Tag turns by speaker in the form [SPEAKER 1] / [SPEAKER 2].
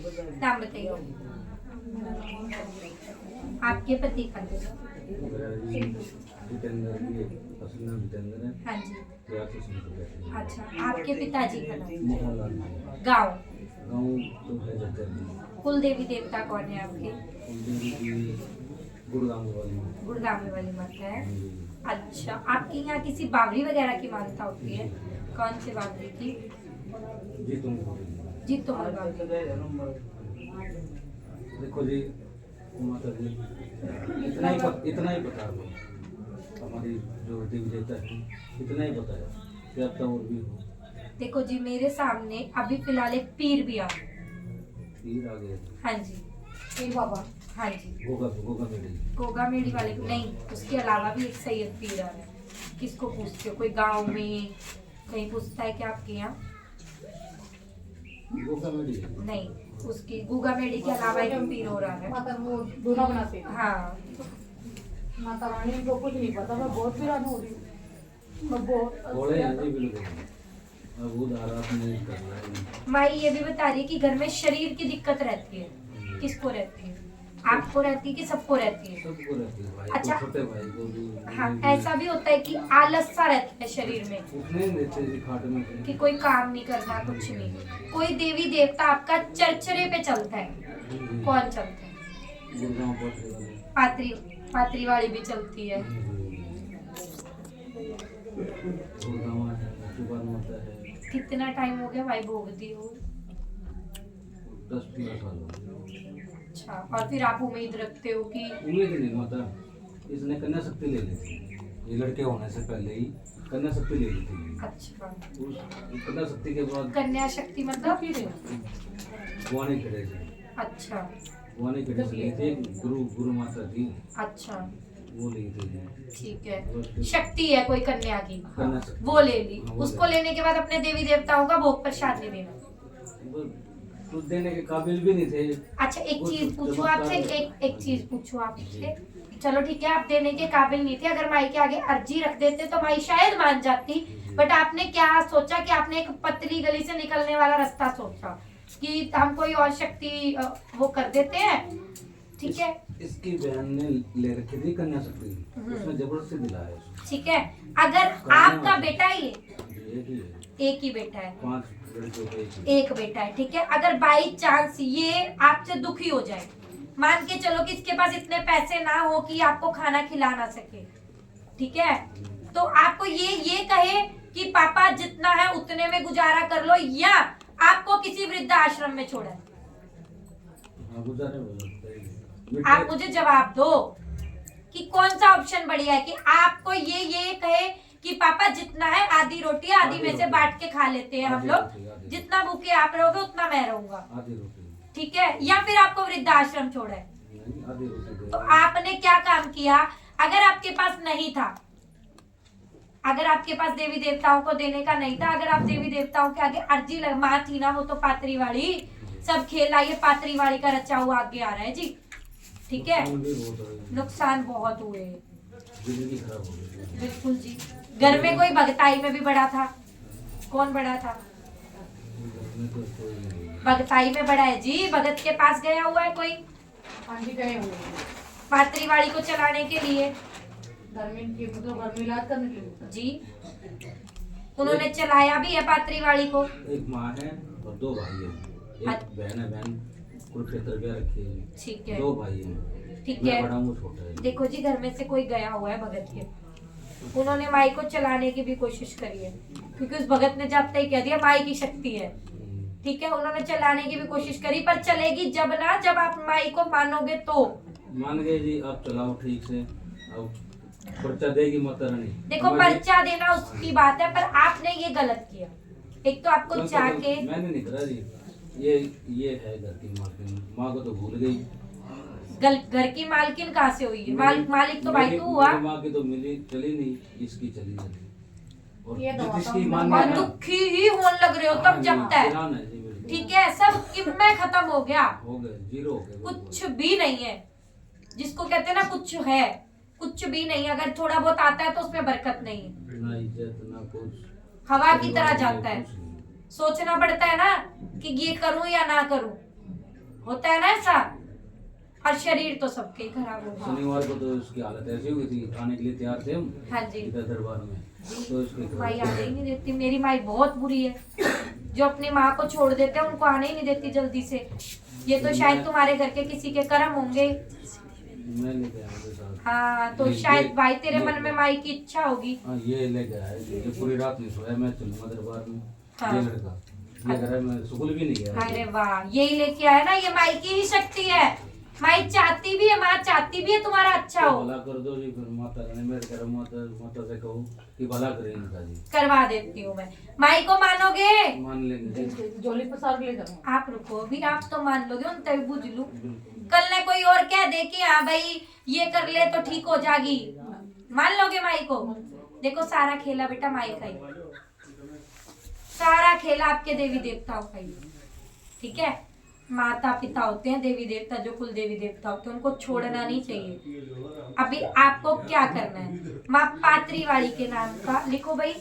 [SPEAKER 1] नाम बताइए। आपके पति का?
[SPEAKER 2] जितेंद्र, ये असल नाम जितेंद्र है।
[SPEAKER 1] हाँ जी।
[SPEAKER 2] प्यार से सुनते कहते हैं।
[SPEAKER 1] अच्छा, आपके पिताजी का नाम?
[SPEAKER 2] मोहनलाल जी।
[SPEAKER 1] गाँव?
[SPEAKER 2] गाँव तो है जज्जर जी।
[SPEAKER 1] कुल देवी देवता कौन है आपके?
[SPEAKER 2] कुलदेवी जी गुड़गांव वाली।
[SPEAKER 1] गुड़गांव वाली माता है।
[SPEAKER 2] जी।
[SPEAKER 1] अच्छा, आपके यहाँ किसी बावरी वगैरह की मान्यता होती है? कौन से बावरी की?
[SPEAKER 2] जी तुम
[SPEAKER 1] जी तुम्हारी बावरी।
[SPEAKER 2] देखो जी माता जी, इतना ही पता है हमारी जो देवी देवता है, इतना ही पता है कि अब तो और भी हो।
[SPEAKER 1] देखो जी, मेरे सामने अभी फिलहाल एक पीर भी आ।
[SPEAKER 2] पीर आ गए।
[SPEAKER 1] हाँ जी, पीर बाबा। हाँ जी,
[SPEAKER 2] गोगा मेडी।
[SPEAKER 1] गोगा मेड़ी वाले नहीं, उसके अलावा भी एक सैयद पीर आ रहा है। किसको पूछते हो? कोई गांव में कहीं पूछता है क्या आपके यहाँ?
[SPEAKER 2] गोगा मेडी
[SPEAKER 1] नहीं, उसकी गुगा मेड़ी के अलावा एक पीर हो रहा है।
[SPEAKER 3] मतलब वो दोनों बनाते हैं।
[SPEAKER 1] हाँ,
[SPEAKER 3] माता रानी को कुछ नहीं पता, मैं बहुत वीरान हो रही हूँ, मैं बहुत
[SPEAKER 2] थोड़े हैं जी बिल्कुल। अब वो धारा नहीं कर रहा है।
[SPEAKER 1] माई ये भी बता रही है कि घर में शरीर की दिक्कत रहती है। किसको रहती है? आपको रहती है कि सबको रहती है?
[SPEAKER 2] सबको रहती है भाई।
[SPEAKER 1] अच्छा।
[SPEAKER 2] छोटे भाई को भी।
[SPEAKER 1] हाँ, ऐसा भी होता है कि आलस सा रहता है शरीर में
[SPEAKER 2] उठने नहीं देते जी खाट में से।
[SPEAKER 1] कि कोई काम नहीं करना, कुछ नहीं। कोई देवी देवता आपका चरचरे पे चलता है? कौन चलता है?
[SPEAKER 2] गुड़गांव पहुंचने वाले।
[SPEAKER 1] पात्री पात्री वाली भी चलती है।
[SPEAKER 2] गुड़गांव है, सुबह माता है।
[SPEAKER 1] कितना टाइम हो गया भाई भोग दी हो?
[SPEAKER 2] 10-15 साल हो गए।
[SPEAKER 1] अच्छा, और फिर आप उम्मीद रखते हो कि?
[SPEAKER 2] उम्मीद नहीं माता, इसने कन्या शक्ति ले ली थी। ये लड़के होने से पहले ही कन्या शक्ति ले ली थी।
[SPEAKER 1] अच्छा,
[SPEAKER 2] उस कन्या शक्ति के बाद
[SPEAKER 1] कन्या शक्ति मतलब?
[SPEAKER 2] गुआने खड़े थे।
[SPEAKER 1] अच्छा
[SPEAKER 2] गुआने खड़े से ली थी। गुरु माता थी,
[SPEAKER 1] अच्छा,
[SPEAKER 2] वो ली थी।
[SPEAKER 1] ठीक है। शक्ति है कोई कन्या की,
[SPEAKER 2] कन्या शक्ति।
[SPEAKER 1] वो ले ली।
[SPEAKER 2] हाँ, वो
[SPEAKER 1] उसको
[SPEAKER 2] ले
[SPEAKER 1] लेने के बाद अपने देवी देवताओं का भोग प्रसाद ले लेना।
[SPEAKER 2] वो कुछ देने के काबिल भी नहीं थे।
[SPEAKER 1] अच्छा, एक
[SPEAKER 2] कुछ
[SPEAKER 1] चीज पूछूं
[SPEAKER 2] चमत्कार
[SPEAKER 1] आपसे,
[SPEAKER 2] है।
[SPEAKER 1] एक चीज पूछूं आपसे। चलो ठीक है, आप देने के काबिल नहीं थे, अगर माई के आगे अर्जी रख देते तो माई शायद मान जाती। बट आपने क्या सोचा कि आपने एक पतली गली से निकलने वाला रास्ता सोचा कि हम कोई और शक्ति वो कर देते हैं, ठीक है?
[SPEAKER 2] इसकी बहन ने ले रखी थी कन्या शक्ति, उसने जबरदस्ती दिलाया उसको।
[SPEAKER 1] ठीक है, अगर आपका बेटा ये
[SPEAKER 2] एक ही है,
[SPEAKER 1] एक ही बेटा है,
[SPEAKER 2] 5 लड़कियों का एक ही।
[SPEAKER 1] एक बेटा है, ठीक है। अगर बाई चांस ये आपसे दुखी हो जाए, मान के चलो कि इसके पास इतने पैसे ना हो कि आपको खाना खिला ना सके, ठीक है, तो आपको ये कहे कि पापा जितना है उतने में गुजारा कर लो, या आपको किसी वृद्धाश्रम में छोड़ा है?
[SPEAKER 2] हाँ, गुजारे हो सकता है।
[SPEAKER 1] आप मुझे जवाब दो कि कौन सा ऑप्शन बढ़िया है, कि आपको ये कहे कि पापा जितना है आधी रोटी आधी में से बांट के खा लेते हैं हम लोग, जितना भूखे आप रहोगे उतना मैं रहूंगा,
[SPEAKER 2] आधी रोटी।
[SPEAKER 1] ठीक है, या फिर आपको वृद्धाश्रम छोड़ा है?
[SPEAKER 2] नहीं, आधी रोटी दे।
[SPEAKER 1] तो आपने क्या काम किया? अगर आपके पास नहीं था, अगर आपके पास देवी देवताओं को देने का नहीं था, अगर आप देवी देवताओं के आगे अर्जी माँ थी ना, वो तो पात्री वाली सब खेला, ये पात्री वाली का रचा हुआ आगे आ रहा है जी, ठीक है। नुकसान बहुत हुए,
[SPEAKER 2] जिंदगी खराब हो गई।
[SPEAKER 1] बिल्कुल जी। घर में कोई भगताई में भी बड़ा था? कौन बड़ा था?
[SPEAKER 2] घर में तो कोई नहीं।
[SPEAKER 1] भगताई में बड़ा है जी, भगत के पास गया हुआ है कोई
[SPEAKER 3] आंटी गए हुए हैं
[SPEAKER 1] पात्री वाली को चलाने के लिए?
[SPEAKER 3] घर में की मतलब घर में इलाज करने के लिए।
[SPEAKER 1] जी, उन्होंने चलाया भी है पात्री वाली को।
[SPEAKER 2] एक माँ है और 2 भाई हैं। एक बहन है, बहन कुरुक्षेत्र में रखी है।
[SPEAKER 1] ठीक है,
[SPEAKER 2] 2 भाई हैं।
[SPEAKER 1] ठीक
[SPEAKER 2] मैं
[SPEAKER 1] है।
[SPEAKER 2] बड़ा हूँ, छोटा है।
[SPEAKER 1] देखो जी, घर में से कोई गया हुआ है भगत के, उन्होंने माई को चलाने की भी कोशिश करी है, क्योंकि उस भगत ने जब तक कह दिया माई की शक्ति है, ठीक है, उन्होंने चलाने की भी कोशिश करी, पर चलेगी जब ना, जब आप माई को मानोगे तो।
[SPEAKER 2] मान गए जी, आप चलाओ ठीक से। अब पर्चा देगी माता रानी।
[SPEAKER 1] देखो, पर्चा देना उसकी बात है, पर आपने ये गलत किया। एक तो आपको जाके,
[SPEAKER 2] मैंने नहीं करा जी, ये है घर की मालकिन, माँ को तो भूल गई।
[SPEAKER 1] घर की मालकिन कहाँ से हुई है? मालिक तो भाई तू हुआ।
[SPEAKER 2] माँ की तो मिली चली नहीं, इसकी चली चली। और
[SPEAKER 3] ये दवा
[SPEAKER 2] जिसकी
[SPEAKER 3] तो
[SPEAKER 2] माँ
[SPEAKER 1] और दुखी ही होने लग रहे हो तब जगता है, ठीक है, सब किम्मे खत्म हो गया,
[SPEAKER 2] हो गए, 0 हो गए,
[SPEAKER 1] कुछ भी नहीं है। जिसको कहते हैं ना कुछ है, कुछ भी नहीं। अगर थोड़ा बहुत आता है तो उसमें बरकत नहीं है,
[SPEAKER 2] ना इज्जत ना कुछ,
[SPEAKER 1] हवा की तरह जाता है। सोचना पड़ता है ना कि ये करूं या ना करूं, होता है ना ऐसा। और शरीर तो सबके ही खराब होगा।
[SPEAKER 2] शनिवार को तो उसकी हालत ऐसी हो गई थी, आने के लिए तैयार थे हम
[SPEAKER 1] हाँ जी।
[SPEAKER 2] इधर दरबार में, तो इसके
[SPEAKER 1] माई आने ही नहीं देती। मेरी माई बहुत बुरी है, जो अपनी माँ को छोड़ देते हैं उनको आने ही नहीं देती जल्दी से। ये तो शायद तुम्हारे घर के किसी के कर्म होंगे।
[SPEAKER 2] मैं लेके आया मेरे साथ।
[SPEAKER 1] हाँ तो शायद भाई तेरे मन में माई की इच्छा होगी।
[SPEAKER 2] हाँ ये लेके आया, ये पूरी रात नहीं सोया, मैं चलूंगा दरबार में।
[SPEAKER 1] हाँ।
[SPEAKER 2] ये लड़का ये घर है, मैं स्कूल भी नहीं गया।
[SPEAKER 1] अरे वाह, यही लेके आया ना, ये माई की ही शक्ति है। माई चाहती भी है, माँ चाहती भी है तुम्हारा अच्छा
[SPEAKER 2] तो
[SPEAKER 1] हो।
[SPEAKER 2] भला कर दो जी, फिर माता रानी मेरे घर माता से कहो कि भला करे इनका जी।
[SPEAKER 1] करवा देती हूँ मैं। माई को मानोगे?
[SPEAKER 2] मान लेंगे जी।
[SPEAKER 3] जोली पसार ले जाऊँ।
[SPEAKER 1] आप रुको अभी, आप तो मान लोगे, उन तभी बुझ लू।
[SPEAKER 2] बिल्कुल।
[SPEAKER 1] कल ने कोई और कह दे कि हाँ भाई ये कर ले तो ठीक हो जाएगी, मान लोगे माई को? देखो सारा खेला बेटा माई का ही, सारा खेला आपके देवी देवताओं का ही। ठीक है, माता पिता होते हैं देवी देवता, जो कुल देवी देवता होते हैं उनको छोड़ना नहीं चाहिए। अभी आपको क्या करना है, माँ पात्री वाली के नाम का लिखो भाई,